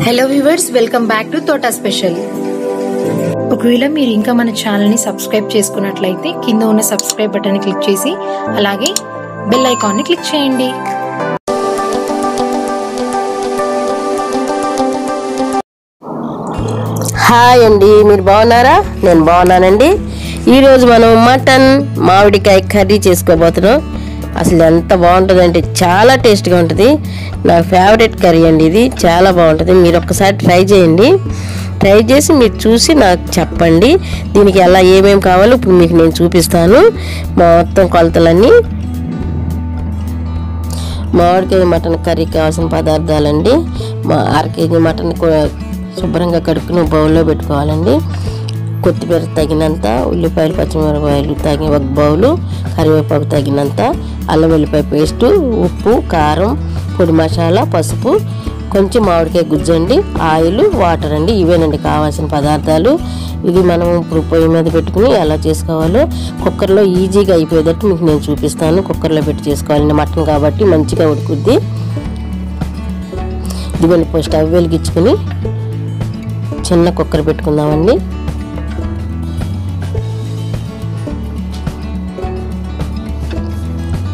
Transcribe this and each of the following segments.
Hello viewers, welcome back to Thota special. ఒకవేళ మీరు ఇంకా మన ఛానల్ ని సబ్స్క్రైబ్ చేసుకున్నట్లయితే కింద ఉన్న సబ్స్క్రైబ్ బటన్ ని క్లిక్ చేసి అలాగే బెల్ ఐకాన్ ని క్లిక్ చేయండి. హాయ్ అండి, మీరు బాగున్నారా? నేను బాగున్నానండి. ఈరోజు మనం మటన్ మామిడికాయ కర్రీ చేసుకోబోతున్నాం. అసలు ఎంత బాగుంటుందంటే చాలా టేస్ట్గా ఉంటుంది. నా ఫేవరెట్ కర్రీ అండి ఇది. చాలా బాగుంటుంది. మీరు ఒక్కసారి ట్రై చేయండి. ట్రై చేసి మీరు చూసి నాకు చెప్పండి దీనికి ఎలా ఏమేమి కావాలో ఇప్పుడు మీకు నేను చూపిస్తాను. మొత్తం కొలతలన్నీ. మామిడికాయ మటన్ కర్రీ కావాల్సిన పదార్థాలండి. 1/2 కేజీ మటన్ శుభ్రంగా కడుక్కుని బౌల్లో పెట్టుకోవాలండి. కొత్తిమీర తగినంత, ఉల్లిపాయలు పచ్చిమిరపకాయలు తగిన 1 బౌలు, కరివేపాకు తగినంత, అల్లం వెల్లిపాయ పేస్టు, ఉప్పు, కారం, పొడి మసాలా, పసుపు, కొంచెం మామిడికాయ గుజ్జండి, ఆయిల్, వాటర్ అండి. ఇవేనండి కావాల్సిన పదార్థాలు. ఇది మనం ఇప్పుడు పొయ్యి మీద పెట్టుకుని ఎలా చేసుకోవాలో కుక్కర్లో ఈజీగా అయిపోయేటట్టు మీకు నేను చూపిస్తాను. కుక్కర్లో పెట్టి చేసుకోవాలండి, మటన్ కాబట్టి మంచిగా ఉడుకుద్ది. ఇదిగోండి, స్టవ్ వెలిగించుకుని చిన్న కుక్కర్ పెట్టుకుందామండి.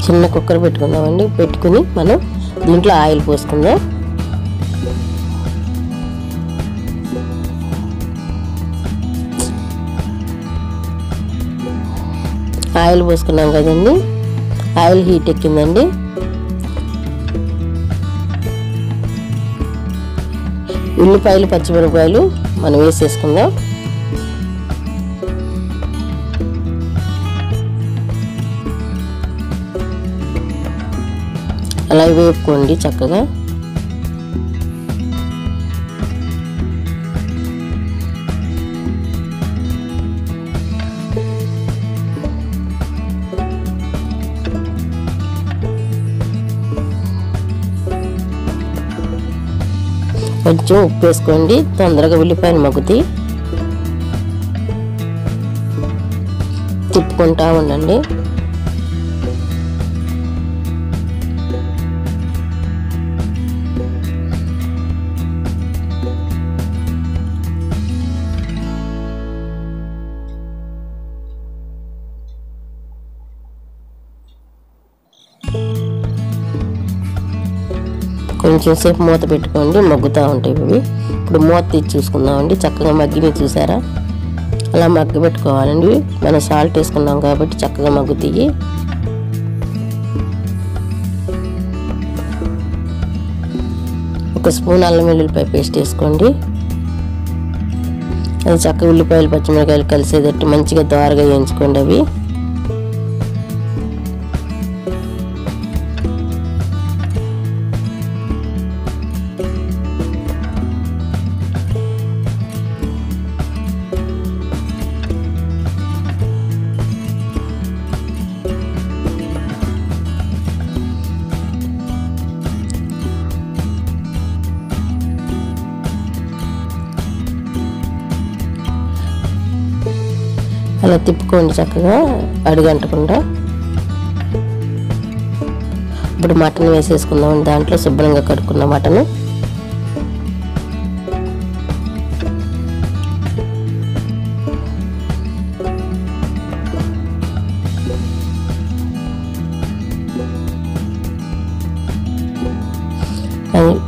చిన్న కుక్కర్ పెట్టుకుందామండి. పెట్టుకుని మనం దీంట్లో ఆయిల్ పోసుకుందాం. ఆయిల్ పోసుకున్నాం కదండి. ఆయిల్ హీట్ ఎక్కిందండి. ఉల్లిపాయలు పచ్చిమిరపకాయలు మనం వేసేసుకుందాం. అలా వేపుకోండి చక్కగా. కొంచెం ఉప్పు వేసుకోండి, తొందరగా ఉల్లిపాయలు మగ్గుతాయి. తిప్పుకుంటా ఉండండి. కొంచెం సేపు మూత పెట్టుకోండి, మగ్గుతూ ఉంటాయి ఇవి. ఇప్పుడు మూత తీసి చూసుకుందామండి. చక్కగా మగ్గిని చూసారా? అలా మగ్గి పెట్టుకోవాలండి. మనం సాల్ట్ వేసుకున్నాం కాబట్టి చక్కగా మగ్గుతాయి. ఒక స్పూన్ అల్లం వెల్లుల్లిపాయ పేస్ట్ వేసుకోండి. అది చక్కగా ఉల్లిపాయలు పచ్చిమిరపకాయలు కలిసేటట్టు మంచిగా దోరగా వేయించుకోండి. అవి అలా తిప్పుకోండి చక్కగా అడుగంటకుండా. ఇప్పుడు మటన్ వేసేసుకుందాం. దాంట్లో శుభ్రంగా కడుక్కున్న మటన్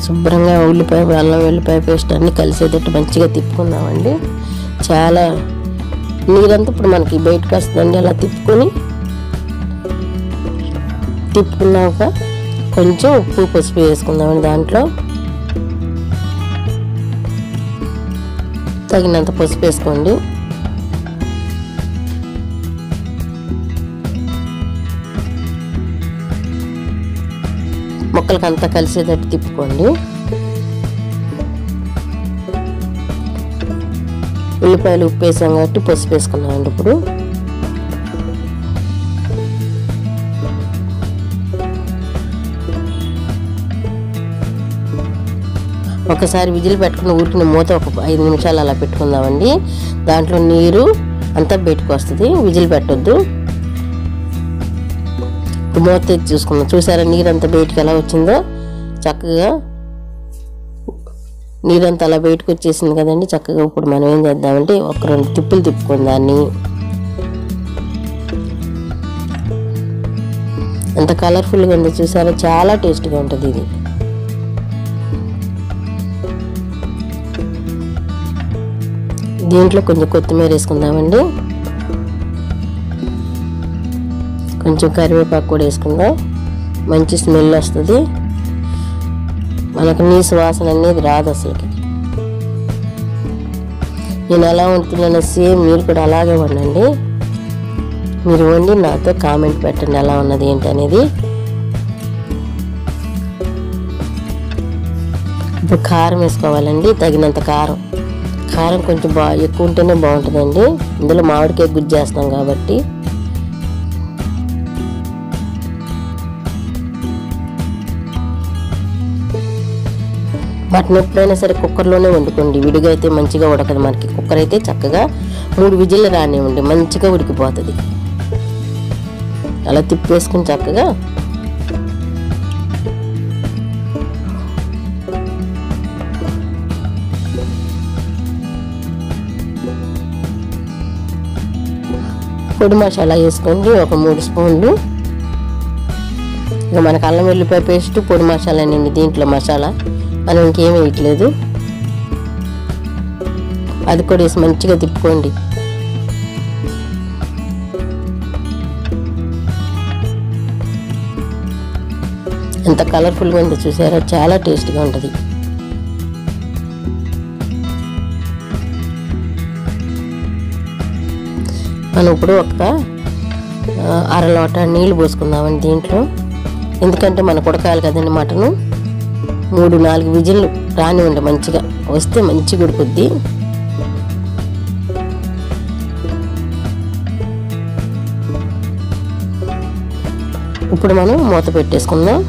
శుభ్రంగా ఉల్లిపాయ అల్లం వెల్లిపాయ పేస్ట్ అన్నీ కలిసేటట్టు మంచిగా తిప్పుకుందామండి. చాలా నీరంతా ఇప్పుడు మనకి బయటకు వస్తుందండి. అలా తిప్పుకున్నాక కొంచెం ఉప్పు పసుపు వేసుకుందామండి. దాంట్లో తగినంత పసుపు వేసుకోండి. ముక్కలకి అంతా కలిసేటట్టు తిప్పుకోండి. ఉల్లిపాయలు ఉప్పు వేసాం కాబట్టి పసుపు వేసుకున్నామండి. ఇప్పుడు ఒకసారి విజిల్ పెట్టుకుని ఊరికి మూత ఒక 5 నిమిషాలు అలా పెట్టుకుందామండి. దాంట్లో నీరు అంతా బయటకు వస్తుంది. విజిల్ పెట్టొద్దు. మూత తెచ్చి చూసుకుందాం. చూసారా నీరు అంతా బయటకు ఎలా వచ్చిందో? చక్కగా నీరంతా అలా బయటకు వచ్చేసింది కదండి. చక్కగా ఇప్పుడు మనం ఏం చేద్దామంటే ఒక 2 తిప్పులు తిప్పుకొని దాన్ని ఎంత కలర్ఫుల్గా ఉందో చూసారా, చాలా టేస్ట్గా ఉంటుంది ఇది. దీంట్లో కొంచెం కొత్తిమీర వేసుకుందామండి, కొంచెం కరివేపాకు కూడా వేసుకుందాం. మంచి స్మెల్ వస్తుంది, మనకు నీసు వాసన అనేది రాదు అసలుకి. నేను ఎలా వండుతున్నానో సేమ్ మీరు కూడా అలాగే వండండి. మీరు వండి నాతో కామెంట్ పెట్టండి ఎలా ఉన్నది ఏంటి అనేది. ఇప్పుడు కారం వేసుకోవాలండి, తగినంత కారం. కారం కొంచెం ఎక్కువ ఉంటేనే బాగుంటుందండి, ఇందులో మామిడికాయ గుజ్జు చేస్తాం కాబట్టి. మటన్ ఎప్పుడైనా సరే కుక్కర్లోనే వండుకోండి, విడిగా అయితే మంచిగా ఉడకదు మనకి. కుక్కర్ అయితే చక్కగా 3 విజిల్లు రానివ్వండి, మంచిగా ఉడికిపోతుంది. అలా తిప్పేసుకుని చక్కగా పొడి మసాలా వేసుకోండి, ఒక 3 స్పూన్లు. ఇక మనకు అల్లం వెల్లిపాయ పేస్ట్, పొడి మసాలా అండి దీంట్లో. మసాలా మనం ఇంకేం వేయట్లేదు. అది కూడా వేసి మంచిగా తిప్పుకోండి. ఎంత కలర్ఫుల్గా ఉందో చూసారా, చాలా టేస్ట్గా ఉంటుంది. మనం ఇప్పుడు ఒక 1/2 లోటా నీళ్ళు పోసుకుందామండి దీంట్లో. ఎందుకంటే మనకు ఉడకాలి కదండి మటను. 3-4 విజిల్లు రానివ్వండి, మంచిగా వస్తే మంచిగా ఉడుకుద్ది. ఇప్పుడు మనం మూత పెట్టేసుకుందాం.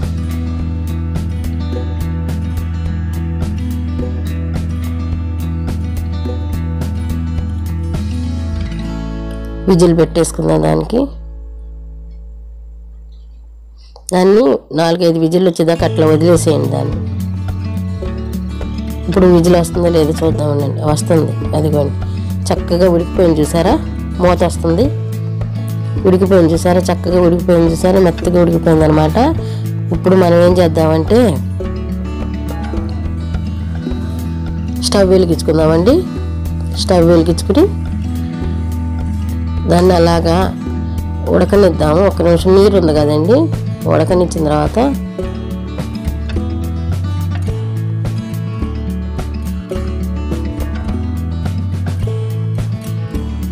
విజిల్ పెట్టేసుకుందాం దాన్ని 4-5 విజిల్లు వచ్చేదాకా అట్లా వదిలేసేయండి దాన్ని. ఇప్పుడు విజిల్ వస్తుందో లేదో చూద్దామండి. వస్తుంది, అదిగోండి చక్కగా ఉడికిపోయింది చూసారా, మూత వస్తుంది. ఉడికిపోయింది చూసారా, చక్కగా ఉడికిపోయింది చూసారా, మెత్తగా ఉడికిపోయింది అనమాట. ఇప్పుడు మనం ఏం చేద్దామంటే స్టవ్ వెలిగించుకుందామండి. స్టవ్ వెలిగించుకుని దాన్ని అలాగా ఉడకనిద్దాము. 1 నిమిషం నీరు ఉంది కదండి, ఉడకనిచ్చిన తర్వాత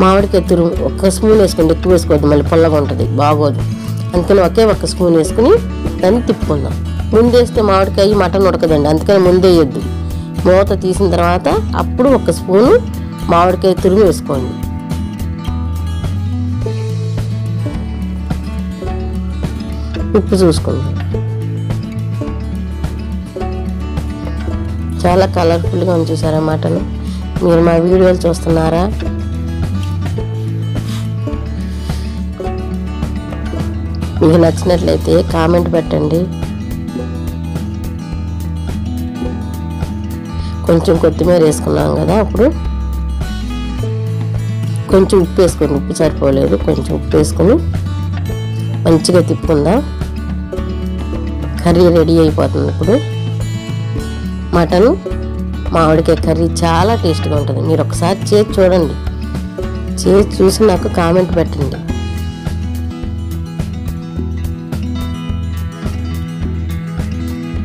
మామిడికాయ తురుము 1 స్పూన్ వేసుకోండి, ఎక్కువ వేసుకోవద్దు, మళ్ళీ పుల్లగా ఉంటుంది, బాగోదు. అందుకని 1 స్పూన్ వేసుకుని దాన్ని తిప్పుకుందాం. ముందేస్తే మామిడికాయ మటన్ ఉడకదండి, అందుకని ముందే వేయద్దు. మూత తీసిన తర్వాత అప్పుడు 1 స్పూను మామిడికాయ తురుము వేసుకోండి. ఉప్పు చూసుకుందాం. చాలా కలర్ఫుల్గా ఉంది చూసారా మటన్. మీరు మా వీడియోలు చూస్తున్నారా? మీకు నచ్చినట్లయితే కామెంట్ పెట్టండి. కొంచెం కొత్తిమీర వేసుకున్నాం కదా, అప్పుడు కొంచెం ఉప్పు వేసుకోండి. ఉప్పు సరిపోలేదు, కొంచెం ఉప్పు వేసుకొని మంచిగా తిప్పుకుందాం. కర్రీ రెడీ అయిపోతుంది. ఇప్పుడు మటన్ మామిడికాయ కర్రీ చాలా టేస్ట్గా ఉంటుంది. మీరు ఒకసారి చేసి చూడండి, చేసి చూసి నాకు కామెంట్ పెట్టండి.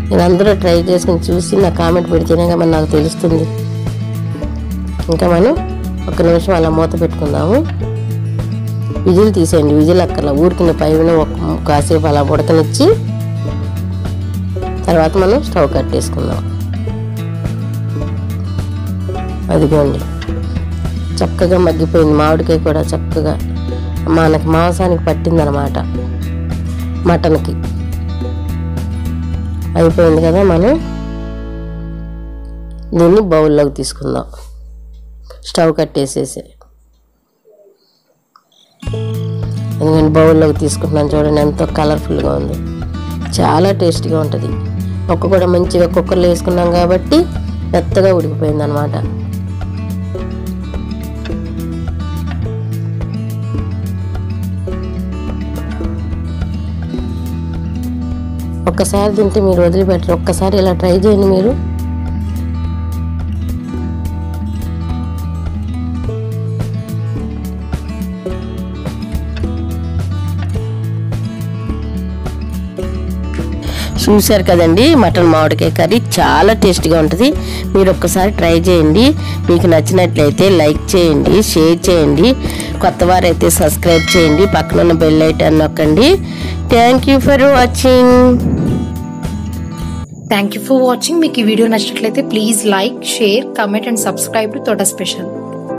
నేను అందరూ ట్రై చేసుకుని చూసి నాకు కామెంట్ పెడితేనే కదా నాకు తెలుస్తుంది. ఇంకా మనం 1 నిమిషం అలా మూత పెట్టుకుందాము. విజిల్ తీసేయండి, విజిల్ అక్కర్లా, ఊరికిన పైన కాసేపు అలా ఉడకనిచ్చి తర్వాత మనం స్టవ్ కట్టేసుకుందాం. అదిగోండి చక్కగా మగ్గిపోయింది. మామిడికాయ కూడా చక్కగా మనకి మాంసానికి పట్టిందనమాట, మటన్కి. అయిపోయింది కదా, మనం దీన్ని బౌల్లోకి తీసుకుందాం. స్టవ్ కట్టేసేసి నేను బౌల్లోకి తీసుకుంటున్నాను. చూడండి ఎంతో కలర్ఫుల్గా ఉంది, చాలా టేస్టీగా ఉంటుంది. కూడా మంచిగా కుక్కర్లో వేసుకున్నాం కాబట్టి మెత్తగా ఉడికిపోయింది అనమాట. ఒక్కసారి తింటే మీరు వదిలిపెట్టరు. ఒక్కసారి ఇలా ట్రై చేయండి మీరు. చూశారు కదండి, మటన్ మామిడికాయ కర్రీ చాలా టేస్టీగా ఉంటుంది. మీరు ఒక్కసారి ట్రై చేయండి. మీకు నచ్చినట్లయితే లైక్ చేయండి, షేర్ చేయండి. కొత్త వారైతే సబ్స్క్రైబ్ చేయండి, పక్కన ఉన్న బెల్ ఐకాన్ నొక్కండి. Thank you for watching. Thank you for watching. మీకు ఈ వీడియో నచ్చినట్లయితే please like, share, comment and subscribe to తోట స్పెషల్.